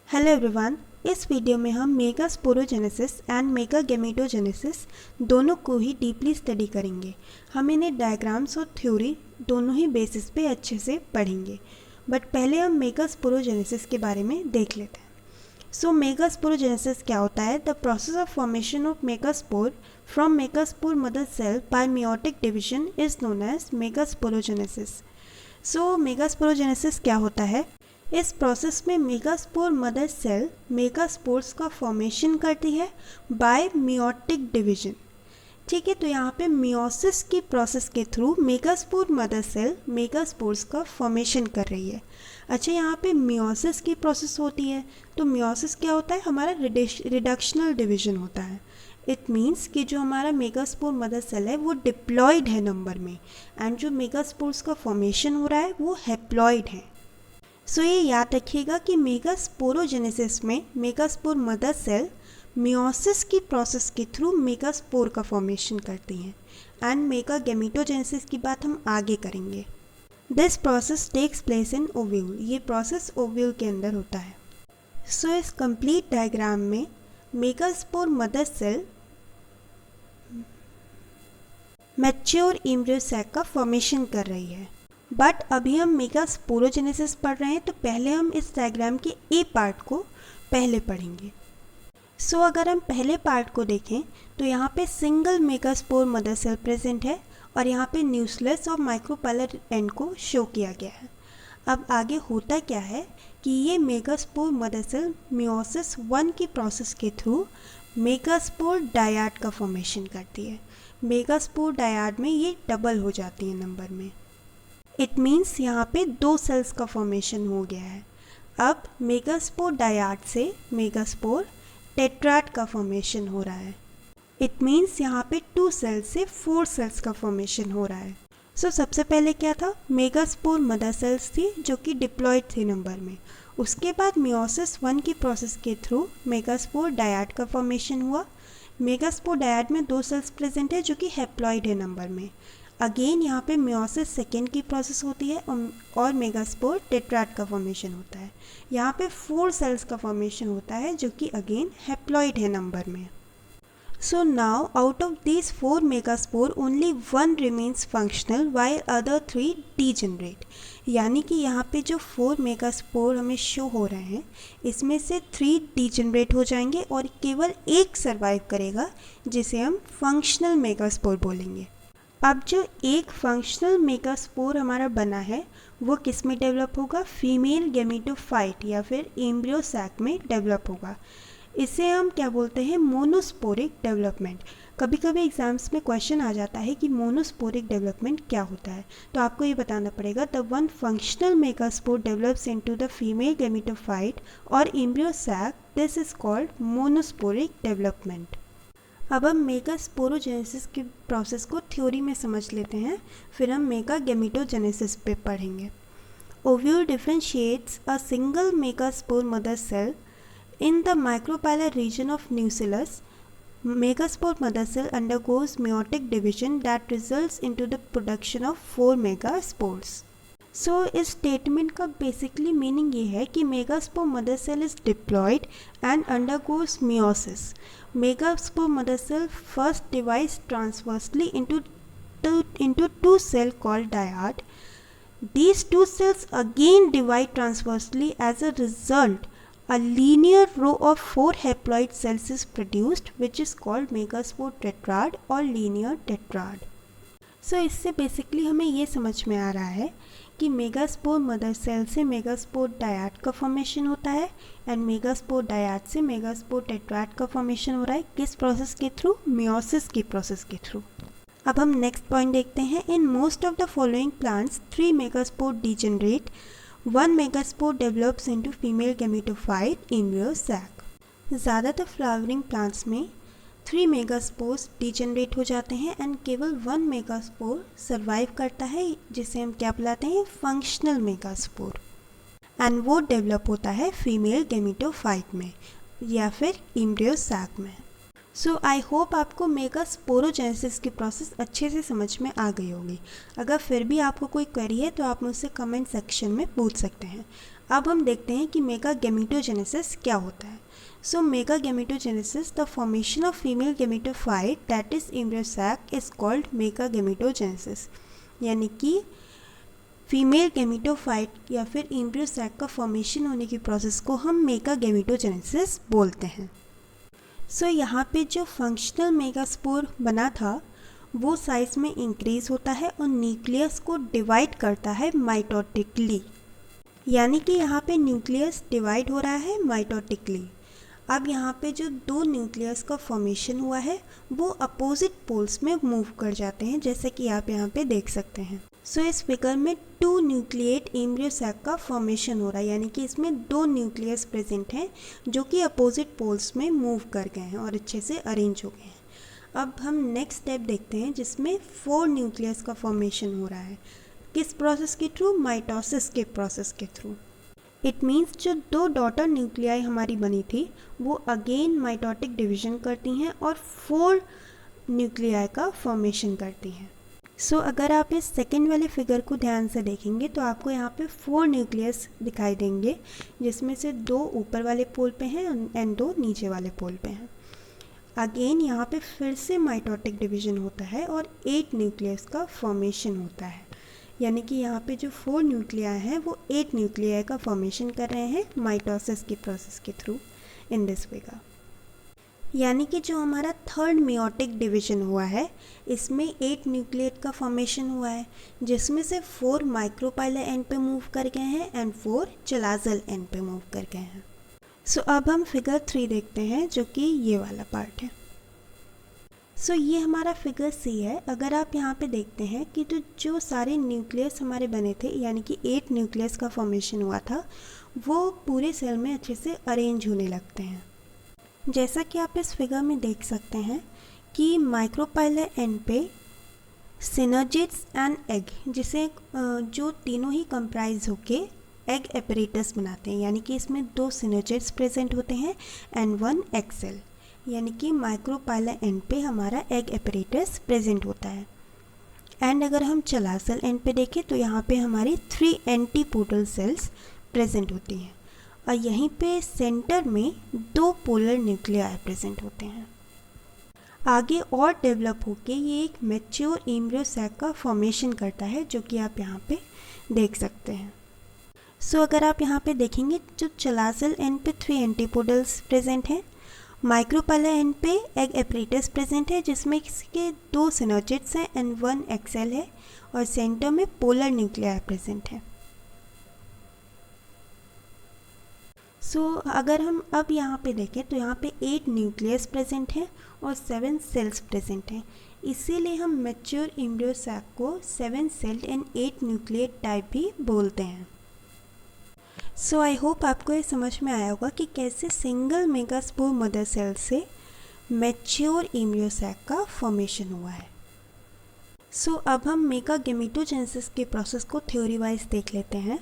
Hello everyone, इस video में हम मेगास्पोरोजेनेसिस एंड मेगागेमेटोजेनेसिस दोनों को ही डीपली स्टडी करेंगे। हम इन्हें डायग्राम्स और थ्योरी दोनों ही बेसिस पे अच्छे से पढ़ेंगे। बट पहले हम मेगास्पोरोजेनेसिस के बारे में देख लेते हैं। सो मेगास्पोरोजेनेसिस क्या होता है? The process of formation of megaspore from megaspore mother cell by meiotic division is known as megasporogenesis. So megasporogenesis क्या होता है? इस प्रोसेस में मेगास्पोर मदर सेल मेगास्पोर्स का फॉर्मेशन करती है बाय मेयोटिक डिवीजन। ठीक है, तो यहाँ पे मियोसिस की प्रोसेस के through megaspore mother cell megaspores का फॉर्मेशन कर रही है। अच्छा, यहाँ पे मियोसिस की प्रोसेस होती है, तो मियोसिस क्या होता है? हमारा रिडक्शनल डिवीजन होता है। इट मीन्स कि जो हमारा मेगास्पोर मदर सेल है वो डिप्लॉयड है नंबर में, एंड जो मेगास्पोर्स का फॉर्मेशन हो रहा है वो हैप्लॉयड है। सो ये याद रखिएगा कि मेगास्पोरोजेनेसिस में मेगास्पोर मदर सेल मियोसिस की प्रोसेस के थ्रू मेगास्पोर का फॉर्मेशन करती हैं, एंड मेगागेमेटोजेनेसिस की बात हम आगे करेंगे। This process takes place in ovule. ये प्रोसेस ओव्यूल के अंदर होता है। सो इस कंप्लीट डायग्राम में megaspore mother cell mature embryo sac का फॉर्मेशन कर रही है। बट अभी हम मेगास्पोरोजेनेसिस पढ़ रहे हैं, तो पहले हम इस डायग्राम के ए पार्ट को पहले पढ़ेंगे। सो अगर हम पहले पार्ट को देखें तो यहाँ पे single megaspore mother cell present है, और यहाँ पे न्यूक्लियस और माइक्रोपाइलर एंड को शो किया गया है। अब आगे होता क्या है कि ये मेगास्पोर मदर सेल मियोसिस 1 की प्रोसेस के थ्रू मेगास्पोर डायाड का फॉर्मेशन करती है। मेगास्पोर डायाड में ये डबल हो जाती है नंबर में। इट मीन्स यहाँ पे 2 सेल्स का फॉर्मेशन हो गया है। अब मेगास्पोर डायाड से मेगास्पोर टेट्राड का फॉर्मेशन हो रहा है। इट मीन्स यहाँ पे 2 सेल्स से 4 सेल्स का फॉर्मेशन हो रहा है। सो सबसे पहले क्या था? मेगास्पोर मदर सेल्स थी जो कि डिप्लॉयड थे नंबर में। उसके बाद मियोसिस 1 की प्रोसेस के थ्रू मेगास्पोर डायाड का फॉर्मेशन हुआ। मेगास्पोर डायाड में 2 सेल्स प्रेजेंट है जो कि हैप्लॉयड है नंबर में। अगेन यहाँ पे मियोसिस 2 की प्रोसेस होती है और मेगास्पोर टेट्राड का फॉर्मेशन होता है। यहाँ पे 4 सेल्स का फॉर्मेशन होता है जो कि अगेन हैप्लॉयड है नंबर में। So now out of these 4 megaspore only 1 remains functional while other 3 degenerate. यानी कि यहाँ पे जो 4 मेगास्पोर हमें शो हो रहे हैं, इसमें से 3 डीजेनरेट हो जाएंगे और केवल एक सर्वाइव करेगा, जिसे हम फंक्शनल मेगास्पोर बोलेंगे। अब जो एक फंक्शनल मेगास्पोर हमारा बना है वो किस में डेवलप होगा? फीमेल गैमेटोफाइट या फिर एम्ब्रियो सैक में डेवलप होगा। इसे हम क्या बोलते हैं? Monosporic development. कभी कभी एग्जाम्स में क्वेश्चन आ जाता है कि मोनोस्पोरिक डेवलपमेंट क्या होता है, तो आपको ये बताना पड़ेगा the one functional megaspore develops into the female gametophyte और embryo sac, this is called monosporic development. अब हम मेगास्पोरोजेनेसिस की प्रोसेस को थ्योरी में समझ लेते हैं, फिर हम मेगागेमेटोजेनेसिस पे पढ़ेंगे। Ovule differentiates a single megaspore mother cell in the micropylar region of nucleus. Megaspore mother cell undergoes meiotic division that results into the production of 4 megaspores. So इस स्टेटमेंट का बेसिकली मीनिंग ये है कि megaspore mother cell is diploid and undergoes meiosis. Megaspore mother cell first divides transversely into 2 cells called dyad. These 2 cells again divide transversely. As a result, a linear row of 4 haploid cells is produced, which is called megaspore tetrad or linear tetrad. So इससे basically हमें ये समझ में आ रहा है कि megaspore mother cell से मेगास्पोर डायाड का फॉर्मेशन होता है, एंड मेगास्पोर डायाड से मेगास्पोर टेट्राड का फॉर्मेशन हो रहा है। किस प्रोसेस के थ्रू? मियोसिस की प्रोसेस के थ्रू। अब हम नेक्स्ट पॉइंट देखते हैं। In most of the following plants 3 megaspore degenerate, 1 megaspore develops into female gametophyte embryo sac. ज़्यादातर फ्लावरिंग प्लांट्स में 3 मेगास्पोर्स डीजेनरेट हो जाते हैं एंड केवल 1 मेगास्पोर सर्वाइव करता है, जिसे हम क्या बुलाते हैं? फंक्शनल मेगास्पोर, एंड वो डेवलप होता है फीमेल गैमेटोफाइट में या फिर एम्ब्रियो सैक में। सो आई होप आपको मेगास्पोरोजेनेसिस की प्रोसेस अच्छे से समझ में आ गई होगी। अगर फिर भी आपको कोई क्वेरी है तो आप मुझसे कमेंट सेक्शन में पूछ सकते हैं। अब हम देखते हैं कि मेगा गैमेटोजेनेसिस क्या होता है। So mega gametogenesis, the formation of female gametophyte that is embryo sac is called mega gametogenesis. यानी कि फीमेल गैमेटोफाइट या फिर एम्ब्रियो सैक का फॉर्मेशन होने की प्रोसेस को हम मेगा गैमेटोजेनेसिस बोलते हैं। सो यहाँ पे जो फंक्शनल मेगास्पोर बना था वो साइज में इंक्रीज होता है और न्यूक्लियस को डिवाइड करता है माइटोटिकली। यानी कि यहाँ पे न्यूक्लियस डिवाइड हो रहा है माइटोटिकली। अब यहाँ पे जो दो न्यूक्लियस का फॉर्मेशन हुआ है वो अपोजिट पोल्स में मूव कर जाते हैं, जैसे कि आप यहाँ पे देख सकते हैं। सो इस फिगर में 2 न्यूक्लिएट एम्ब्रियो सैक का फॉर्मेशन हो रहा है, यानी कि इसमें 2 न्यूक्लियस प्रेजेंट हैं जो कि अपोजिट पोल्स में मूव कर गए हैं और अच्छे से अरेंज हो गए हैं। अब हम नेक्स्ट स्टेप देखते हैं जिसमें 4 न्यूक्लियस का फॉर्मेशन हो रहा है। किस प्रोसेस के थ्रू? माइटोसिस के प्रोसेस के थ्रू। इट मीन्स जो 2 डॉटर न्यूक्लियाई हमारी बनी थी वो अगेन माइटोटिक डिवीजन करती हैं और 4 न्यूक्लियाई का फॉर्मेशन करती हैं। सो अगर आप इस सेकेंड वाले फिगर को ध्यान से देखेंगे तो आपको यहाँ पे 4 न्यूक्लियस दिखाई देंगे, जिसमें से 2 ऊपर वाले पोल पे हैं एंड 2 नीचे वाले पोल पे हैं। अगेन यहाँ पे फिर से माइटोटिक डिवीजन होता है और 8 न्यूक्लियस का फॉर्मेशन होता है। यानी कि यहाँ पे जो 4 न्यूक्लियाई हैं वो 8 न्यूक्लियाई का फॉर्मेशन कर रहे हैं माइटोसिस की प्रोसेस के थ्रू इन दिस फिगर। यानी कि जो हमारा थर्ड मेयोटिक डिवीजन हुआ है इसमें 8 न्यूक्लिएट का फॉर्मेशन हुआ है, जिसमें से 4 माइक्रोपाइलर एंड पे मूव कर गए हैं एंड 4 चलाजल एंड पे मूव कर गए हैं। सो अब हम फिगर 3 देखते हैं जो कि ये वाला पार्ट है। सो ये हमारा फिगर सी है। अगर आप यहाँ पे देखते हैं कि तो जो सारे न्यूक्लियस हमारे बने थे, यानी कि 8 न्यूक्लियस का फॉर्मेशन हुआ था, वो पूरे सेल में अच्छे से अरेंज होने लगते हैं। जैसा कि आप इस फिगर में देख सकते हैं कि माइक्रोपाइलर एंड पे सिनर्जिड्स एंड एग, जिसे जो तीनों ही कंप्राइज होके एग एपरेटस बनाते हैं, यानी कि इसमें 2 सिनर्जिड्स प्रेजेंट होते हैं एंड 1 एग सेल, यानी कि माइक्रोपाइलर एंड पे हमारा एग एपरेटस प्रेजेंट होता है। एंड अगर हम चलासल एंड पे देखें तो यहाँ पे हमारी 3 एंटीपोडल सेल्स प्रेजेंट होती हैं और यहीं पे सेंटर में 2 पोलर न्यूक्लियाई प्रेजेंट होते हैं। आगे और डेवलप होके ये एक मैच्योर एम्ब्रियो सैक का फॉर्मेशन करता है, जो कि आप यहाँ पे देख सकते हैं। सो अगर आप यहाँ पे देखेंगे जो चलासल एंड पे 3 एंटीपोडल्स प्रेजेंट हैं, माइक्रोपाइलर एंड पे एग एपरेटस प्रेजेंट है जिसमें इसके 2 सिनर्जिड्स हैं एंड 1 एग सेल है और सेंटर में पोलर न्यूक्लियाई प्रेजेंट है। सो अगर हम अब यहाँ पे देखें तो यहाँ पे 8 न्यूक्लियस प्रेजेंट हैं और 7 सेल्स प्रेजेंट हैं, इसीलिए हम मैच्योर एम्ब्रियो सैक को 7 सेल्ड एंड 8 न्यूक्लिएट टाइप भी बोलते हैं। सो आई होप आपको ये समझ में आया होगा कि कैसे सिंगल मेगास्पोर मदर सेल से मैच्योर एम्ब्रियो सैक का फॉर्मेशन हुआ है। सो अब हम मेगा गैमेटोजेनेसिस के प्रोसेस को थ्योरी वाइज देख लेते हैं।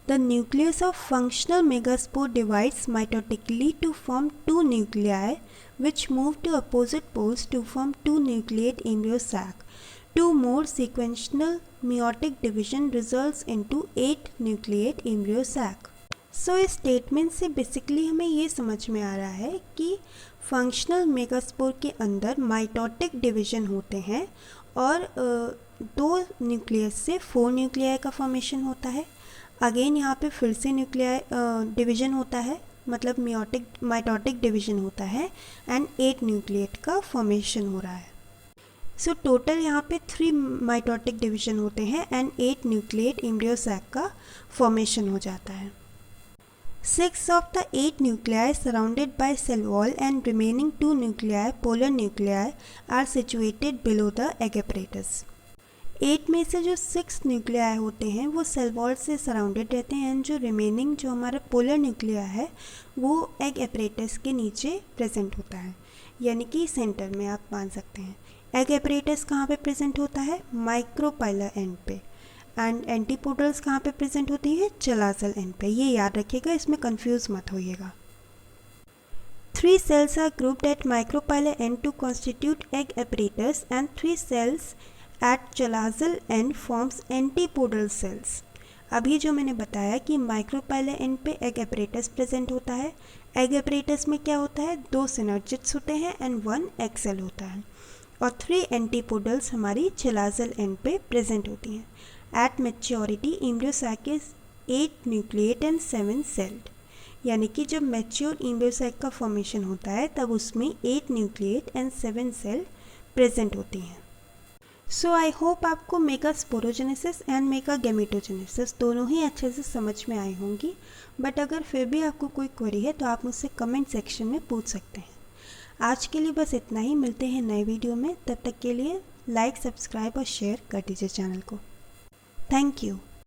The nucleus of functional megaspore divides mitotically to form 2 nuclei which move to opposite poles to form 2 nucleate embryo sac. 2 more sequential meiotic division results into 8 nucleate embryo sac. So इस statement से basically हमें ये समझ में आ रहा है कि फंक्शनल मेगास्पोर के अंदर माइटोटिक डिवीजन होते हैं और 2 न्यूक्लियस से 4 न्यूक्लियाई का फॉर्मेशन होता है। अगेन यहाँ पे फिर से न्यूक्लियाई डिवीजन होता है, मतलब माइटोटिक डिवीजन होता है एंड 8 न्यूक्लिएट का फॉर्मेशन हो रहा है। सो टोटल यहाँ पे 3 माइटोटिक डिवीजन होते हैं एंड 8 न्यूक्लिएट एम्ब्रियो सैक का फॉर्मेशन हो जाता है। 6 of the 8 nuclei surrounded by cell wall and remaining 2 nuclei, polar nuclei, are situated below the egg apparatus. 8 में से जो 6 न्यूक्लियाई होते हैं वो सेल वॉल से सराउंडेड रहते हैं एंड जो रिमेनिंग जो हमारा पोलर न्यूक्लियाई है वो एग एपरेटस के नीचे प्रेजेंट होता है, यानी कि सेंटर में आप मान सकते हैं। एग एपरेटस कहाँ पे प्रेजेंट होता है? माइक्रोपाइलर एंड पे। एंड एंटीपोडल्स कहाँ पे प्रेजेंट होती हैं? चलासल एंड पे। ये याद रखिएगा, इसमें कंफ्यूज मत होइएगा। 3 cells are grouped at micropilar end to constitute egg apparatus and 3 cells at chalazal end forms antipodal cells. अभी जो मैंने बताया कि माइक्रोपाइला एंड पे एग एपरेटस प्रेजेंट होता है। एग एपरेटस में क्या होता है, 2 सिनर्जिड्स होते हैं एंड 1 एग सेल होता है और 3 एंटीपोडल्स हमारी चिलाजल एंड पे प्रेजेंट होती हैं। At maturity embryo sac is 8 nucleate and 7 celled, यानी कि जब मैच्योर एम्ब्रियो सैक का फॉर्मेशन होता है तब उसमें 8 न्यूक्लिएट एंड 7 सेल प्रेजेंट होती हैं। सो आई होप आपको mega sporogenesis and mega gametogenesis दोनों ही अच्छे से समझ में आई होंगी, बट अगर फिर भी आपको कोई क्वेरी है तो आप मुझसे कमेंट सेक्शन में पूछ सकते हैं। आज के लिए बस इतना ही, मिलते हैं नए वीडियो में। तब तक के लिए लाइक, सब्सक्राइब और शेयर कर दीजिए चैनल को। Thank you.